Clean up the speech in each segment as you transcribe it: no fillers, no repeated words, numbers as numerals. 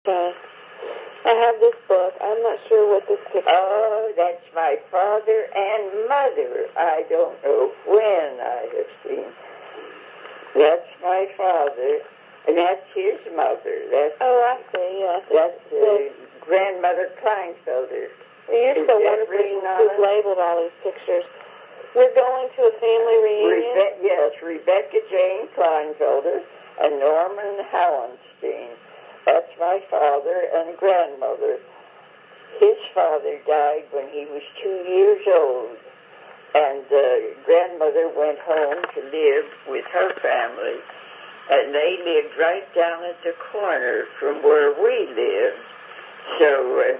I have this book. I'm not sure what this picture is. Oh, that's my father and mother. I don't know when I have seen. That's my father, and that's his mother. I see, yes. That's grandmother Kleinfelder. You're so wonderful. You've labeled all these pictures. We're going to a family reunion? Yes, Rebecca Jane Kleinfelder and Norman Hallenstein. That's my father and grandmother. His father died when he was 2 years old, and grandmother went home to live with her family, and they lived right down at the corner from where we lived. So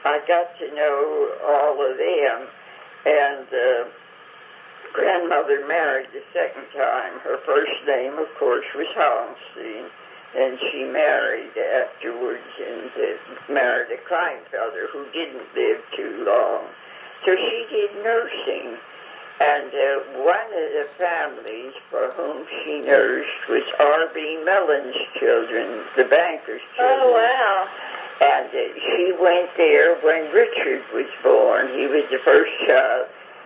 I got to know all of them, and grandmother married the second time. Her first name, of course, was Hallenstein. And she married afterwards and married a Kleinfelder who didn't live too long. So she did nursing. And one of the families for whom she nursed was R.B. Mellon's children, the banker's children. Oh, wow. And she went there when Richard was born. He was the first child.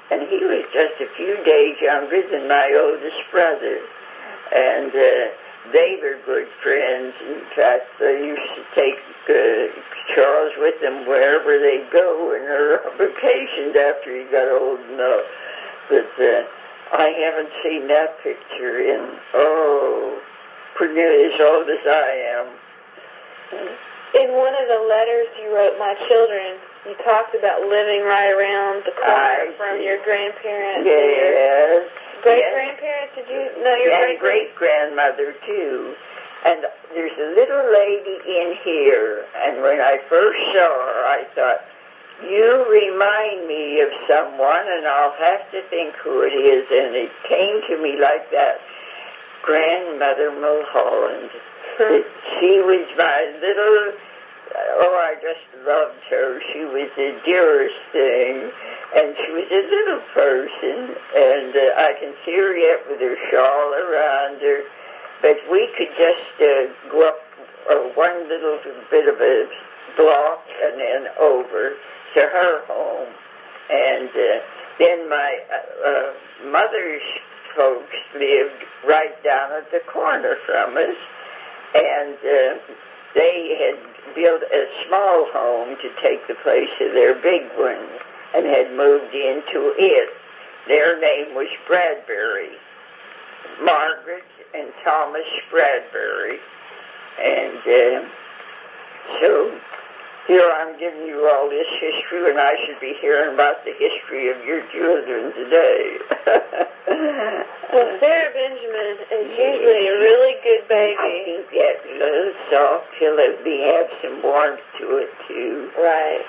And he was just a few days younger than my oldest brother. And they were good friends. In fact, they used to take Charles with them wherever they go in their vacations after he got old enough. But I haven't seen that picture in, pretty as old as I am. In one of the letters you wrote my children, you talked about living right around the corner from your grandparents. Yes. Great-grandparents? Did you know your great-grandmother, too. And there's a little lady in here, and when I first saw her, I thought, you remind me of someone, and I'll have to think who it is. And it came to me like that. Grandmother Mulholland. She was my little... I just loved her. She was the dearest thing, and she was a little person, and I can see her yet with her shawl around her, but we could just go up one little bit of a block and then over to her home, and then my mother's folks lived right down at the corner from us, and they had built a small home to take the place of their big one and had moved into it. Their name was Bradbury, Margaret and Thomas Bradbury. And so here I'm giving you all this history when I should be hearing about the history of your children today. Well, Sarah Benjamin is usually a really good baby. I think that little soft pillow have some warmth to it, too. Right.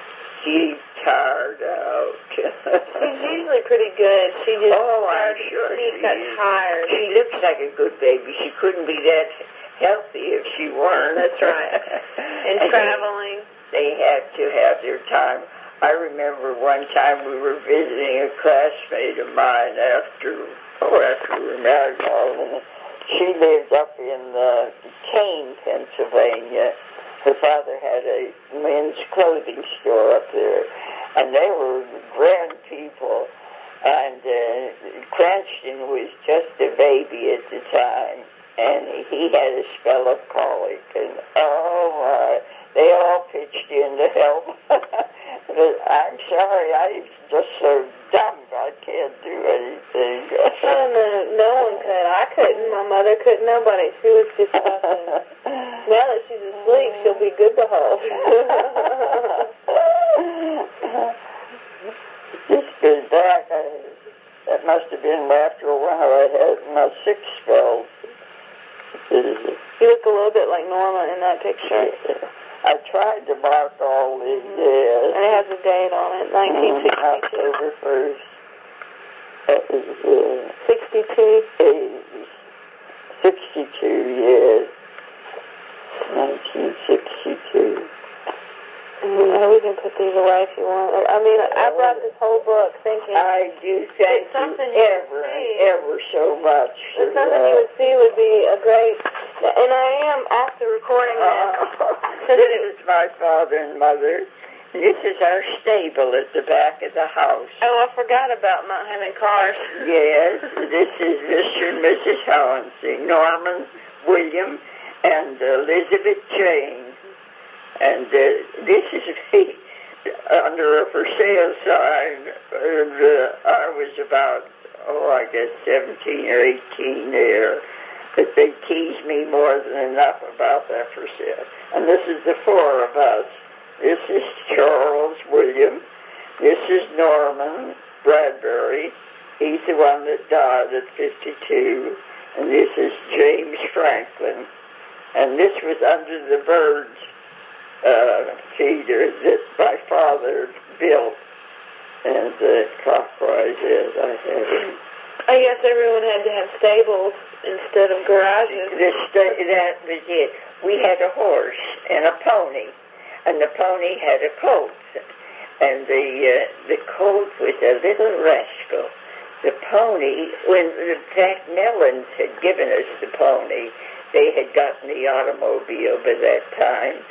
She's tired out. She's usually pretty good. She just I'm sure she got tired. She looks like a good baby. She couldn't be that healthy if she weren't. That's right. And traveling. They had to have their time. I remember one time we were visiting a classmate of mine after we were married. She lived up in Kane, Pennsylvania. Her father had a men's clothing store up there, and they were grand people. And Cranston was just a baby at the time, and he had a spell of colic, and they all pitched in to help. But I'm sorry, I'm just so dumb I can't do anything. No one could. I couldn't. My mother couldn't. Nobody. She was just nothing. Now that she's asleep, she'll be good to hold. This goes back. That must have been after a while I had my 6 spells. You look a little bit like Norma in that picture. I tried to mark all these days. And it has a date on it, 1962. October 1st. That was 62? 62, yes. 1962. We can put these away if you want. I mean, I brought this whole book thinking... I do thank you ever so much. It's something you would see would be a great... And I am off the recording now. This is my father and mother. This is our stable at the back of the house. Oh, I forgot about not having cars. Yes, this is Mr. and Mrs. Howensey, Norman, William, and Elizabeth Jane. And this is under a for sale sign. And I was about, I guess 17 or 18 there. But they teased me more than enough about that for sale. And this is the four of us. This is Charles William. This is Norman Bradbury. He's the one that died at 52. And this is James Franklin. And this was under the birds feeder that my father built. And clockwise as I had him. I guess everyone had to have stables instead of garages. That was it. We had a horse and a pony. And the pony had a colt, and the colt was a little rascal. The pony, when Jack Mellons had given us the pony, they had gotten the automobile by that time,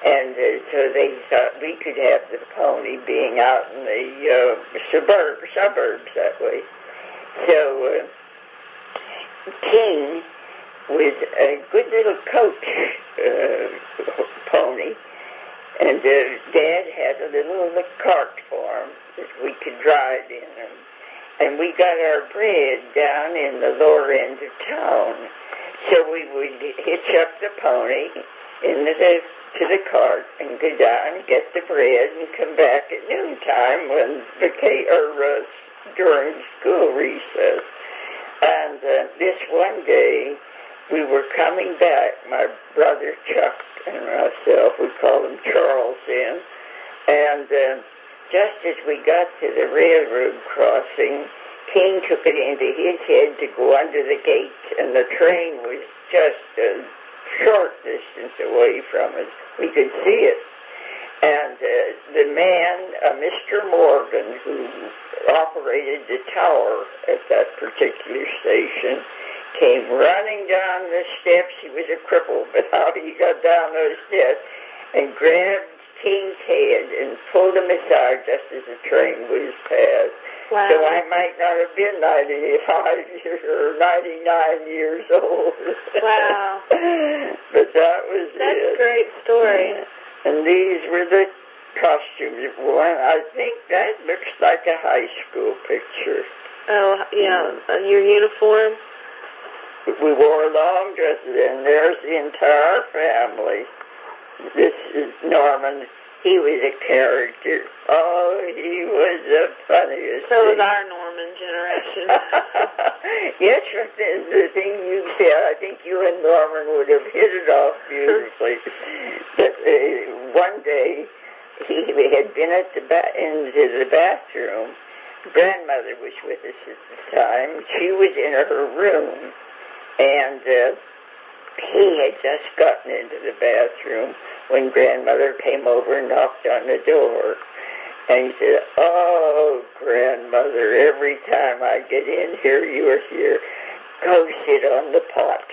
and so they thought we could have the pony being out in the suburbs that way. So King was a good little coach pony. And Dad had a little cart for him that we could drive in. And we got our bread down in the lower end of town. So we would hitch up the pony to the cart and go down and get the bread and come back at noontime during school recess. And this one day, we were coming back, my brother Chuck and myself, we called him Charles then, and just as we got to the railroad crossing, King took it into his head to go under the gate, and the train was just a short distance away from us. We could see it. And the man, Mr. Morgan, who operated the tower at that particular station, came running down the steps. He was a cripple, but how he got down those steps and grabbed King's head and pulled him aside just as the train was passed. Wow. So I might not have been 95 or 99 years old. Wow. But that was That's it. a great story. And these were the costumes. One, I think that looks like a high school picture. Oh, yeah. Your uniform? We wore long dresses, and there's the entire family. This is Norman. He was a character. Oh, he was the funniest. So was thing. our Norman generation. Yes, the thing you said, I think you and Norman would have hit it off beautifully. But one day, he had been into the bathroom. Grandmother was with us at the time. She was in her room. And he had just gotten into the bathroom when Grandmother came over and knocked on the door. And he said, "Oh, Grandmother, every time I get in here, you are here. Go sit on the pot."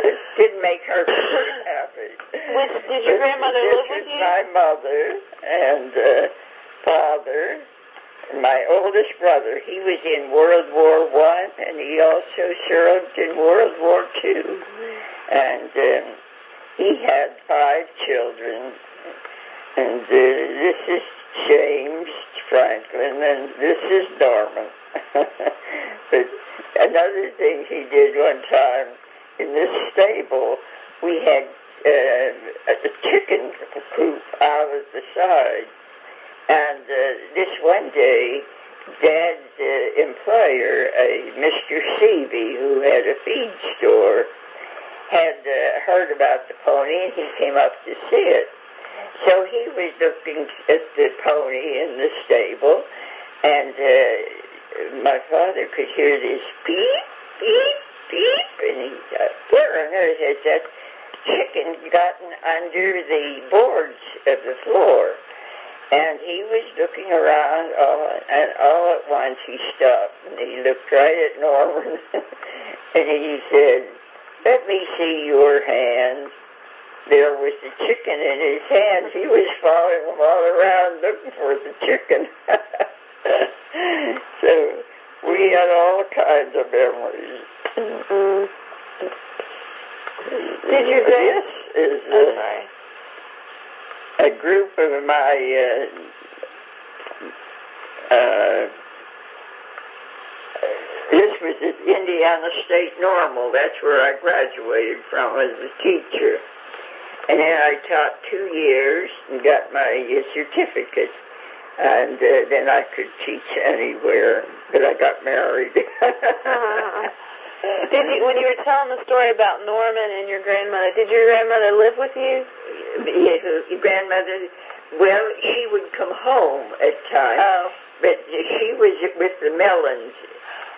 It didn't make her very happy. Did your grandmother live with you? My mother and father. My oldest brother, he was in World War I, and he also served in World War II. And he had 5 children. And this is James Franklin, and this is Norman. But another thing he did one time, in this stable, we had a chicken coop out of the side. And this one day, Dad's employer, a Mr. Seavey, who had a feed store, had heard about the pony, and he came up to see it. So he was looking at the pony in the stable, and my father could hear this beep, beep, beep, and he thought, where on earth has that chicken gotten under the boards of the floor? And he was looking around, and all at once he stopped, and he looked right at Norman, and he said, Let me see your hands. There was the chicken in his hands. He was following them all around looking for the chicken. So we had all kinds of memories. Mm-hmm. Did your This is a group of my this was at Indiana State Normal. That's where I graduated from as a teacher. And then I taught 2 years and got my certificate. And then I could teach anywhere. But I got married. Did you, when you were telling the story about Norman and your grandmother, did your grandmother live with you? Your grandmother, well, she would come home at times. Oh. But she was with the Mellons.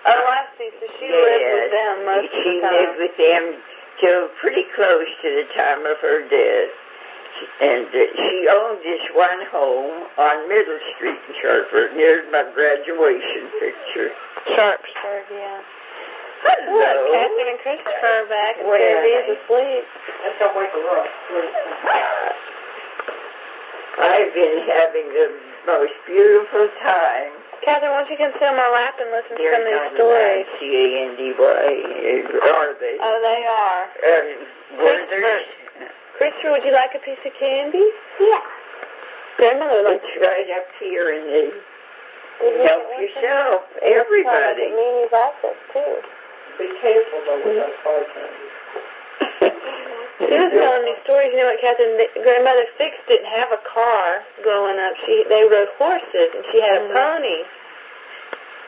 Oh, I see. So she lived with them most of the time. She lived with them till pretty close to the time of her death. And she owned this one home on Middle Street in Sharpsburg, near my graduation picture. Sharpsburg, yeah. Hello. Look, Katharine and Christopher are back, and Sarah's asleep. Let's go wake her up. I've been having the most beautiful time. Katharine, why don't you come sit on my lap and listen to They're some of these stories? Candy, are they? Oh, they are. Christopher, would you like a piece of candy? Yeah. Grandmother likes It's right up here in the... Help yourself, everybody. Mimi likes it, too. Be careful, though, with that car candy. She was telling me stories. You know what, Katharine? Grandmother Fix didn't have a car growing up. They rode horses, and she had a pony.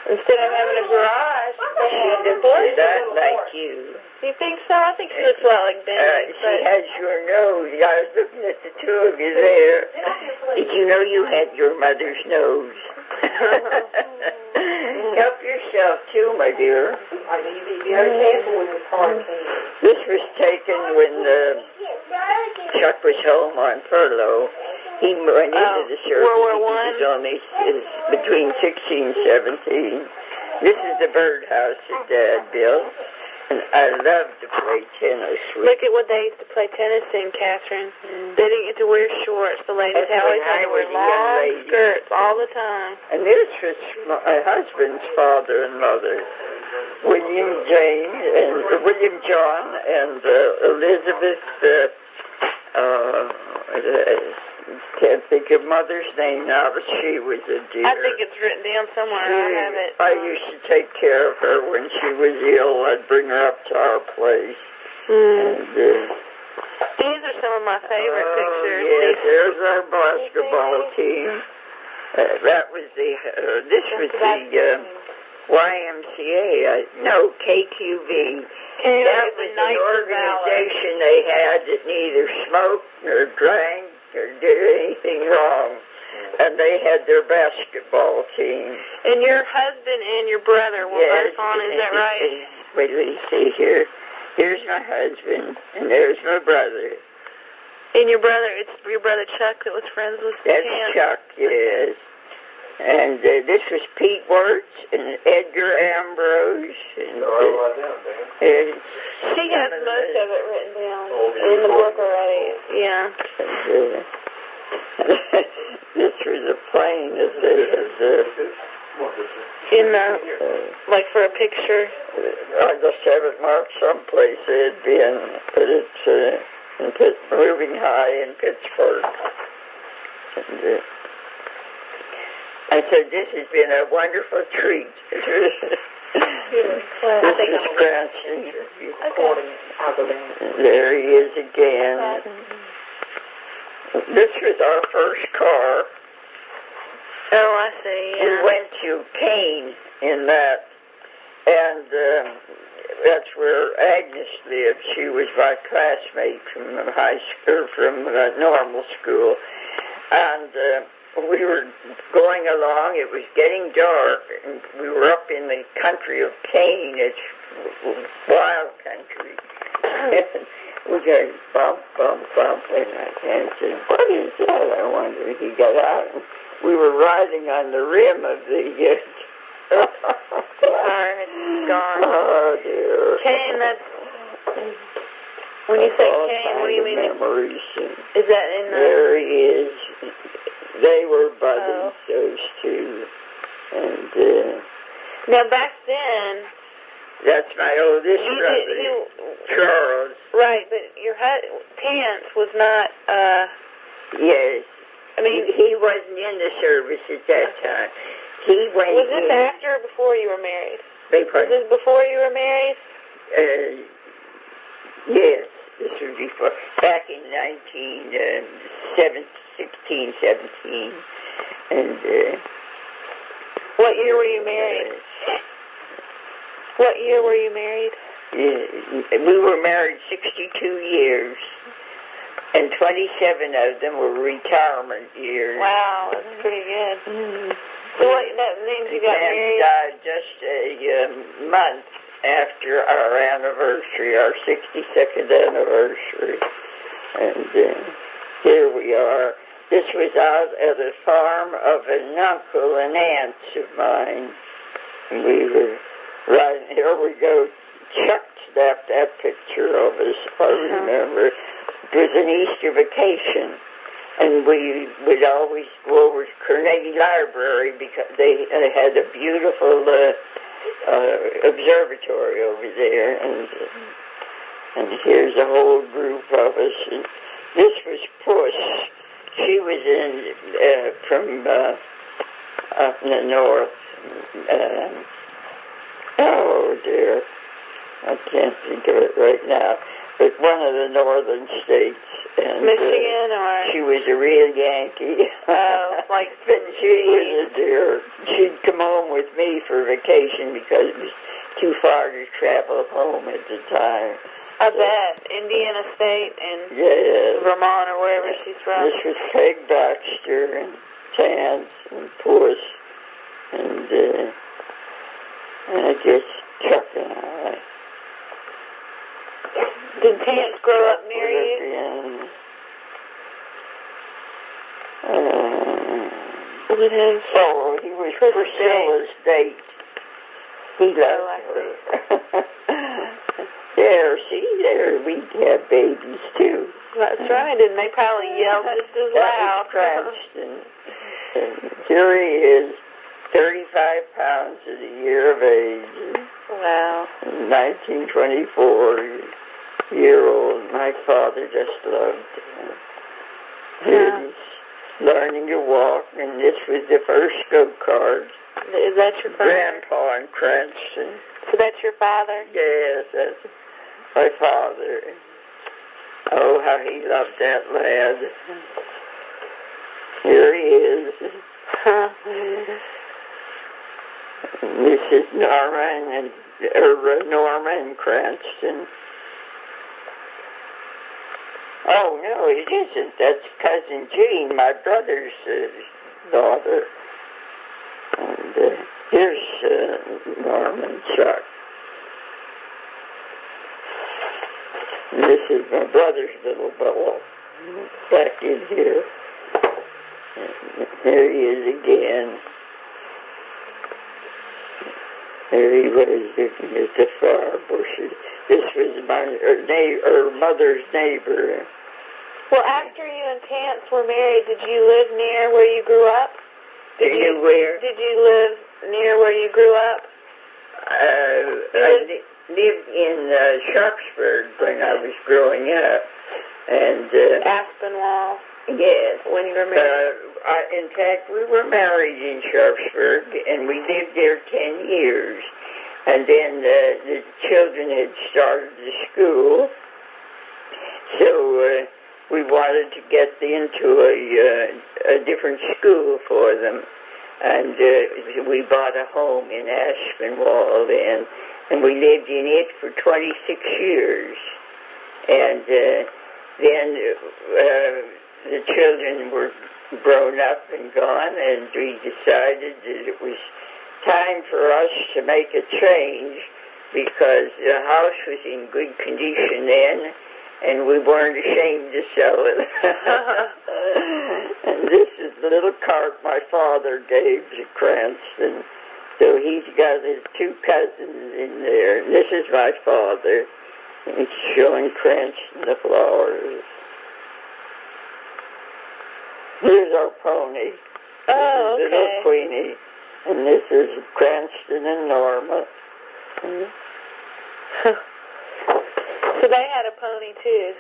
Instead of having a garage, they had the horses. That like you. Do you think so? I think she looks a lot like Bennie. She has your nose. I was looking at the two of you there. Did you know you had your mother's nose? Help yourself too, my dear. Be careful with the car candy. This was taken when Chuck was home on furlough. He went into the service. World War I? He was only between 16 and 17. This is the birdhouse that Dad built. And I love to play tennis with. Look at what they used to play tennis in, Katharine. They didn't get to wear shorts. The ladies always had to wear long skirts all the time. And this was my husband's father and mother, William John and Elizabeth. Can't think of mother's name now, but she was a dear. I think it's written down somewhere. I have it. I used to take care of her when she was ill. I'd bring her up to our place. And, these are some of my favorite pictures. Yes, there's our basketball team. That was this was the YMCA. No, KQV. That was an organization they had that neither smoked nor drank or did anything wrong. And they had their basketball team. And your husband and your brother were both on, is that right? Wait, let me see here. Here's my husband, and there's my brother. And your brother, it's your brother Chuck that was friends with That's Ken. Chuck, yes. And this was Pete Wirtz and Edgar Ambrose. And, she has most of it written down in the book already. Yeah. This was a plane that they had in the, like for a picture. I just have it marked someplace it had been, but it's moving high in Pittsburgh. And, I said, this has been a wonderful treat. This is Branson. There he is again. This was our first car. Oh, I see. Yeah. We went to Kane in that, and that's where Agnes lived. She was my classmate from high school, from normal school, and we were going along. It was getting dark, and we were up in the country of Kane. It's wild country. We got bump, bump, bump, and I said, what is that? I wonder. He got out, and we were riding on the rim of the car had gone. Oh, dear. Kane, that's When you say all came, what do kinds you of mean? memories. Is that in the... There he is. They were buddies, those two. And Now, back then... that's my oldest brother, Charles. Right, but your Terrence was not... Yes. I mean... He wasn't in the service at that time. He went Was this in... after or before you were married? Beg Was pardon? this before you were married? Yes, this was before, back in 16, 17, and What year were you married? What year were you married? We were married 62 years, and 27 of them were retirement years. Wow, that's pretty good. So what, that means you got married? Died just a month after our anniversary, our 62nd anniversary. And here we are. This was out at the farm of an uncle and aunts of mine. And we were right, here we go. Chuck snapped that picture of us, if I remember. It was an Easter vacation. And we would always go over to Carnegie Library because they had a beautiful observatory over there, and here's a whole group of us. And this was Puss. She was from up in the north. Oh dear, I can't think of it right now. But one of the northern states. And, Michigan, or? She was a real Yankee. Oh, like... But she was a dear. She'd come home with me for vacation because it was too far to travel home at the time. I bet. Indiana State and Vermont or wherever she's from. This was Peg Baxter and Tance and Puss and I guess Chuck and I. Did Tance grow up near you? Oh, he was Priscilla's date. He loved her. There, we had babies too. That's right, and they probably yelled just as loud. Cranston. And here he is, 35 pounds at a year of age. Wow. 1924-year-old. My father just loved him. Yeah. He was learning to walk, and this was the first go-kart. Is that your father? Grandpa in Cranston. So that's your father? Yes, that's my father. Oh, how he loved that lad. Here he is. This is Norma and Cranston. Oh, no, it isn't. That's Cousin Jean, my brother's daughter. And here's Norman Chuck. And this is my brother's little ball back in here. And there he is again. There he was looking at the flower bushes. This was my mother's neighbor. Well, after you and Tance were married, did you live near where you grew up? Did you where? Did you live near where you grew up? I lived in Sharpsburg when I was growing up. And Aspinwall. Yes. When you were married? In fact, we were married in Sharpsburg, and we lived there 10 years. And then the children had started the school, so we wanted to get into a different school for them. And we bought a home in Aspinwall then, and we lived in it for 26 years. And then the children were grown up and gone, and we decided that it was time for us to make a change because the house was in good condition then, and we weren't ashamed to sell it. And this is the little cart my father gave to Cranston. So he's got his two cousins in there. And this is my father. It's showing Cranston the flowers. Here's our pony. Oh, This is okay. Little Queenie. And this is Cranston and Norma. So they had a pony too.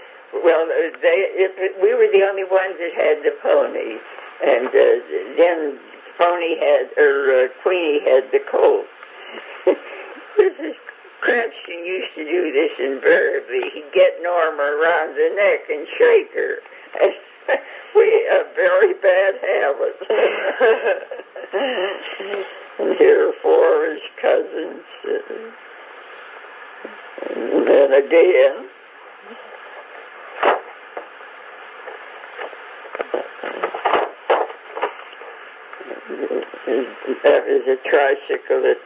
Well, we were the only ones that had the pony. And then Queenie had the colt. Mrs. Cranston used to do this invariably. He'd get Norma around the neck and shake her. A very bad habit. And here are four of his cousins. And then again. That was a tricycle that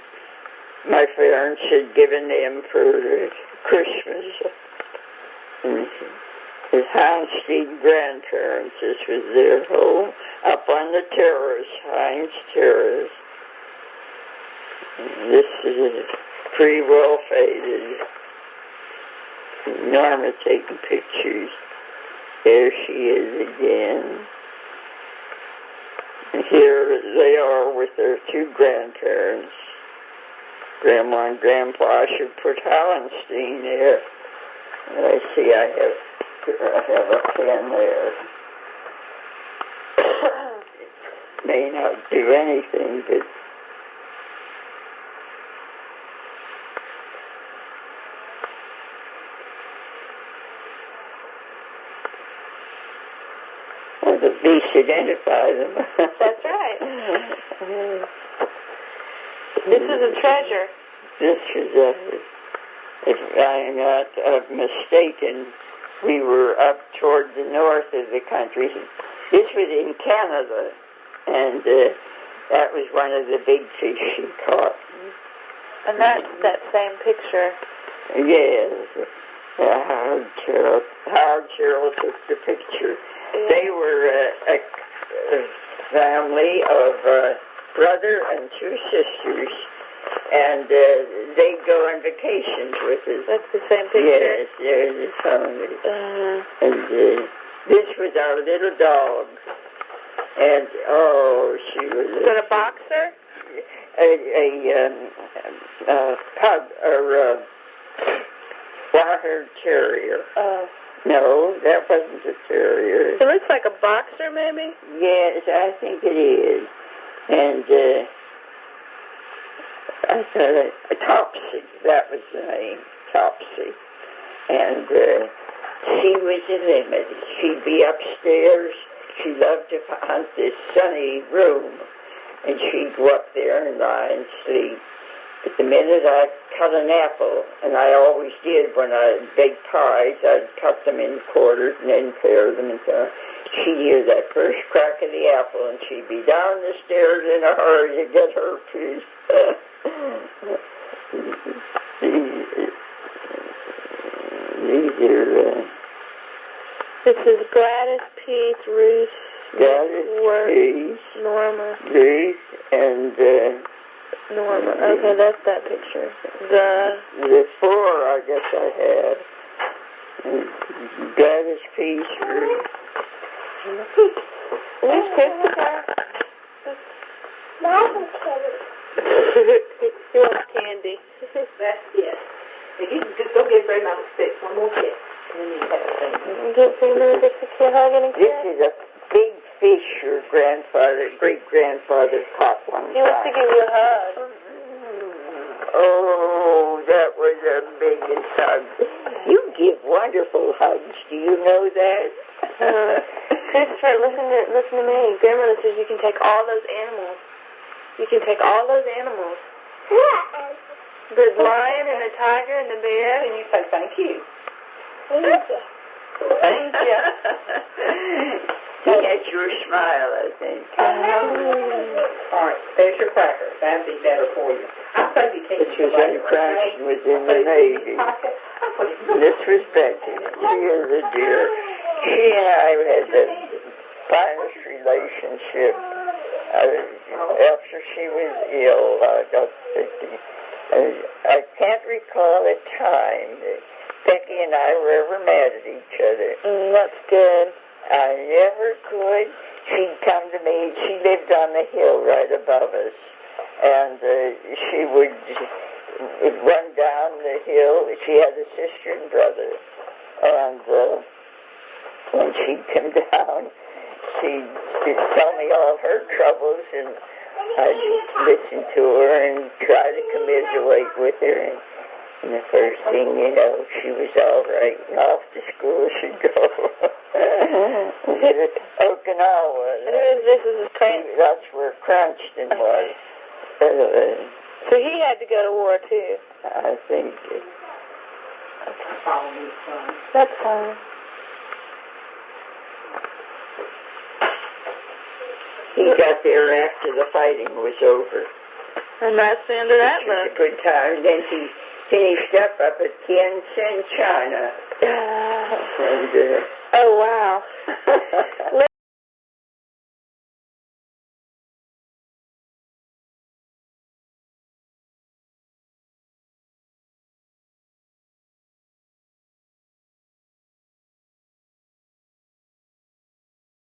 my parents had given them for Christmas. And his Houndstead grandparents, this was their home, up on the terrace, Heinz Terrace. And this is pretty well faded. Norma taking pictures. There she is again. And here they are with their two grandparents. Grandma and Grandpa. I should put Houndstead there. And I see I have a pen there. May not do anything, but at least identify them. That's right. This is a treasure. This is if I'm not mistaken, we were up toward the north of the country. This was in Canada, and that was one of the big fish she caught. And that's that same picture. Yes. Howard Carroll took the picture. Yeah. They were a family of brother and two sisters, and they'd go on vacations with us. That's the same picture? Yes, there's the family. And this was our little dog. And, she was... Is it a boxer? A pug, or wire-haired terrier. No, that wasn't a terrier. It looks like a boxer, maybe? Yes, I think it is. And I thought Topsy, that was the name, Topsy. And she was a limit. She'd be upstairs. She loved to hunt this sunny room. And she'd go up there and lie and sleep. But the minute I cut an apple, and I always did when I baked pies, I'd cut them in quarters and then pare them and so on. She'd hear that first crack of the apple, and she'd be down the stairs in a hurry to get her piece. These are... This is Gladys, Peace, Ruth, Gladys, Peace, Norma. Ruth, and... Norma. Okay, that's that picture. The four, I guess I had. Gladys, Peace, Ruth. Where's Christopher? He wants candy. That's it. If you just go get Grandma to fix one more kiss, and then you have a thing. Get Grandma to kid hugging and This kiss? is a big fish your great-grandfather caught one time. He wants to give you a hug. Oh, that was a big hug. You give wonderful hugs. Do you know that? Christopher, listen to me. Grandmother says you can take all those animals. You can take all those animals. The lion and the tiger and the bear. And you say thank you. Thank you. Thank you. That's your smile, I think. All right, there's your cracker. That'd be better for you. I'll put you This was when Cranston was in the Navy. This was Becky. She is a dear. She and I had the finest relationship. After she was ill, I got sick. I can't recall a time Becky and I were ever mad at each other. That's good. I never could. She'd come to me. She lived on the hill right above us, and she would run down the hill. She had a sister and brother, and when she'd come down, she'd tell me all her troubles, and I'd listen to her and try to commiserate with her. And the first thing you know, she was all right, and off to school she'd go. Okinawa. This is his parents. That's where Cranston was. So he had to go to war too. I think. That's fine. He got there after the fighting was over. And that's the end of that It was book. a good time. Then he finished up at Tientsin, China. Ah. And, Oh, wow.